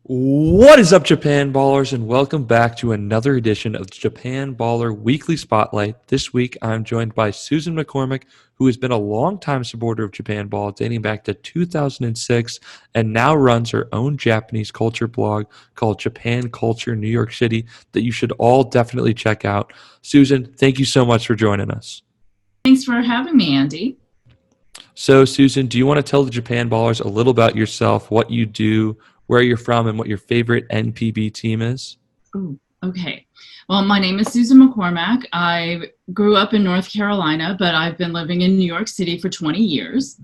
What is up, Japan Ballers, and welcome back to another edition of the Japan Baller Weekly Spotlight. This week, I'm joined by Susan McCormac, who has been a longtime supporter of Japan Ball dating back to 2006 and now runs her own Japanese culture blog called Japan Culture New York City that you should all definitely check out. Susan, thank you so much for joining us. Thanks for having me, Andy. So, Susan, do you want to tell the Japan Ballers a little about yourself, what you do, where you're from, and what your favorite NPB team is? Ooh, okay. Well, my name is Susan McCormac. I grew up in North Carolina, but I've been living in New York City for 20 years.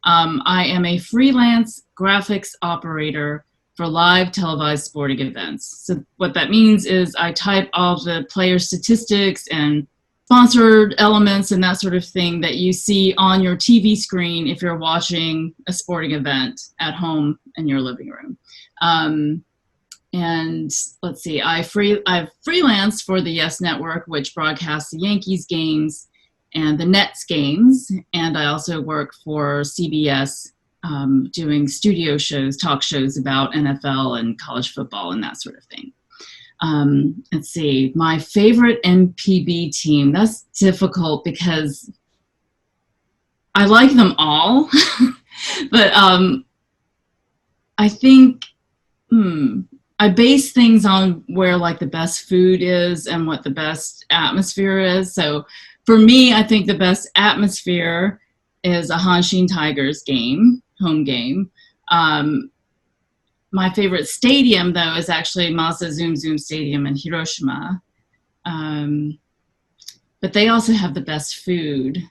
I am a freelance graphics operator for live televised sporting events. So what that means is I type all the player statistics and sponsored elements and that sort of thing that you see on your TV screen if you're watching a sporting event at home in your living room. And let's see, I've freelanced for the Yes Network, which broadcasts the Yankees games and the Nets games. And I also work for CBS doing studio shows, talk shows about NFL and college football and that sort of thing. Let's see, my favorite MPB team, that's difficult because I like them all, but I think I base things on where like the best food is and what the best atmosphere is. So for me, I think the best atmosphere is a Hanshin Tigers game, home game. My favorite stadium, though, is actually Mazda Zoom Zoom Stadium in Hiroshima. But they also have the best food.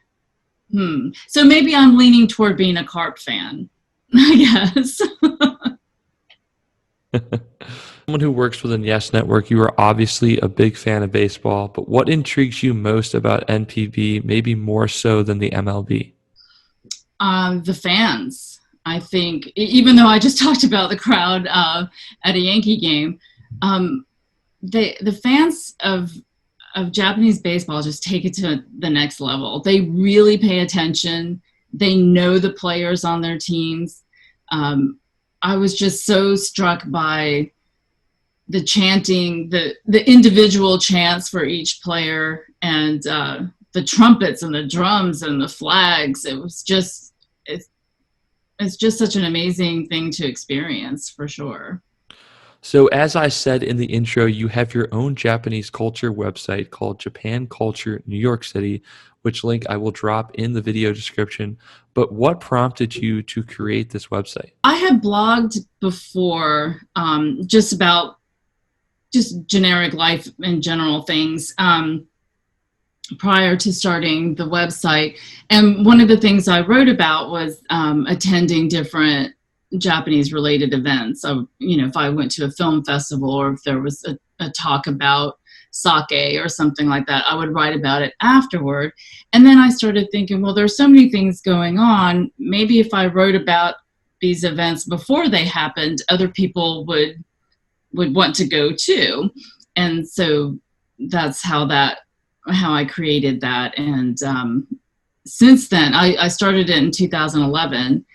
So maybe I'm leaning toward being a Carp fan, I guess. Someone who works within Yes Network, you are obviously a big fan of baseball, but what intrigues you most about NPB, maybe more so than the MLB? The fans. I think, even though I just talked about the crowd at a Yankee game, the fans of Japanese baseball just take it to the next level. They really pay attention. They know the players on their teams. I was just so struck by the chanting, the individual chants for each player, and the trumpets and the drums and the flags. It's just such an amazing thing to experience, for sure. So, as I said in the intro, you have your own Japanese culture website called Japan Culture New York City, which link I will drop in the video description. But what prompted you to create this website? I had blogged before just about just generic life and general things prior to starting the website. And one of the things I wrote about was attending different Japanese related events. So, if I went to a film festival or if there was a talk about sake or something like that, I would write about it afterward. And then I started thinking, well, there's so many things going on. Maybe if I wrote about these events before they happened, other people would want to go too. And so that's how I created that. And since then, I started it in 2011.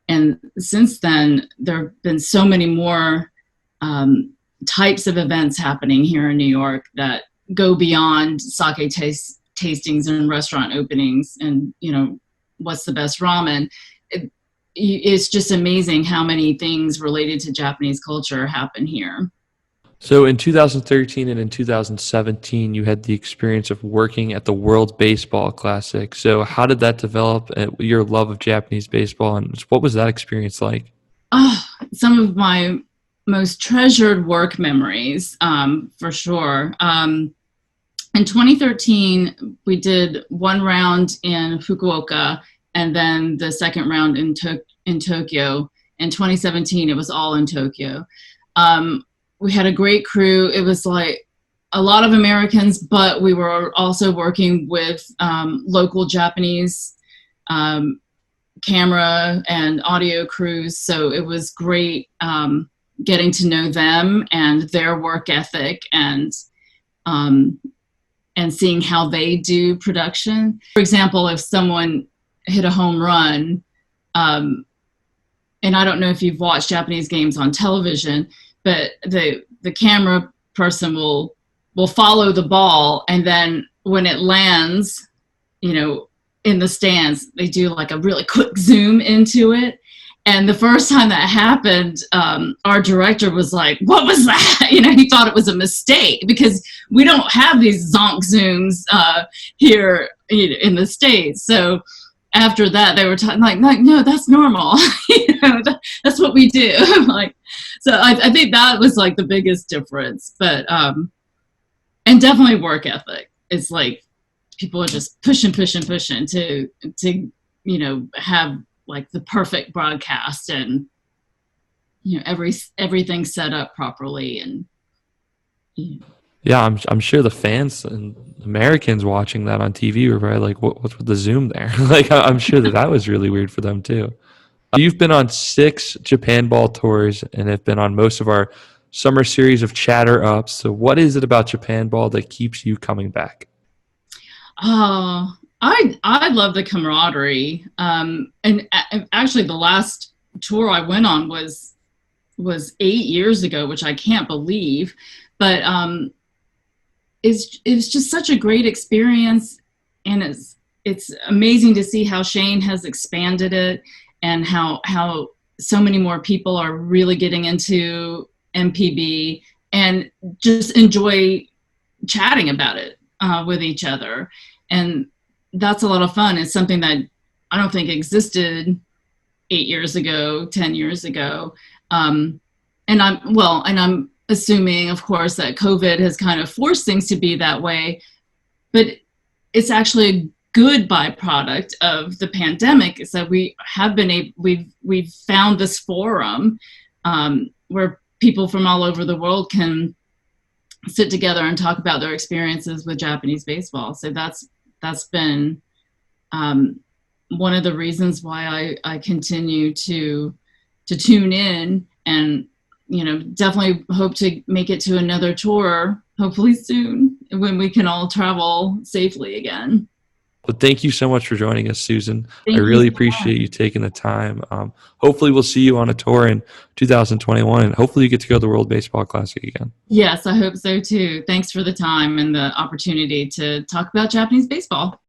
And since then, there have been so many more types of events happening here in New York that go beyond sake tastings and restaurant openings and, what's the best ramen. It's just amazing how many things related to Japanese culture happen here. So in 2013 and in 2017, you had the experience of working at the World Baseball Classic. So how did that develop, your love of Japanese baseball, and what was that experience like? Some of my most treasured work memories, for sure. In 2013, we did one round in Fukuoka and then the second round in Tokyo. In 2017, it was all in Tokyo. We had a great crew. It was like a lot of Americans, but we were also working with local Japanese camera and audio crews. So it was great getting to know them and their work ethic and seeing how they do production. For example, if someone hit a home run, and I don't know if you've watched Japanese games on television, but the camera person will follow the ball, and then when it lands, in the stands, they do like a really quick zoom into it. And the first time that happened, our director was like, "What was that?" He thought it was a mistake because we don't have these zonk zooms here in the States. So after that, they were talking like, "No, that's normal. That's what we do." So I think that was like the biggest difference. But and definitely work ethic. It's like people are just pushing to have like the perfect broadcast, and everything set up properly. And Yeah, I'm sure the fans and Americans watching that on TV were probably like, what's with the zoom there? Like, I'm sure that was really weird for them too. You've been on 6 Japan Ball tours and have been on most of our summer series of Chatter Ups. So what is it about Japan Ball that keeps you coming back? I love the camaraderie. And actually the last tour I went on was 8 years ago, which I can't believe, but it's just such a great experience, and it's amazing to see how Shane has expanded it, and how so many more people are really getting into MPB and just enjoy chatting about it with each other. And that's a lot of fun. It's something that I don't think existed 8 years ago, 10 years ago. And I'm assuming, of course, that COVID has kind of forced things to be that way, but it's actually a good byproduct of the pandemic, is that we've found this forum where people from all over the world can sit together and talk about their experiences with Japanese baseball. So that's been one of the reasons why I continue to tune in, and definitely hope to make it to another tour, hopefully soon, when we can all travel safely again. Well, thank you so much for joining us, Susan. Thank I you really so appreciate much. you taking the time. Hopefully we'll see you on a tour in 2021, and hopefully you get to go to the World Baseball Classic again. Yes, I hope so too. Thanks for the time and the opportunity to talk about Japanese baseball.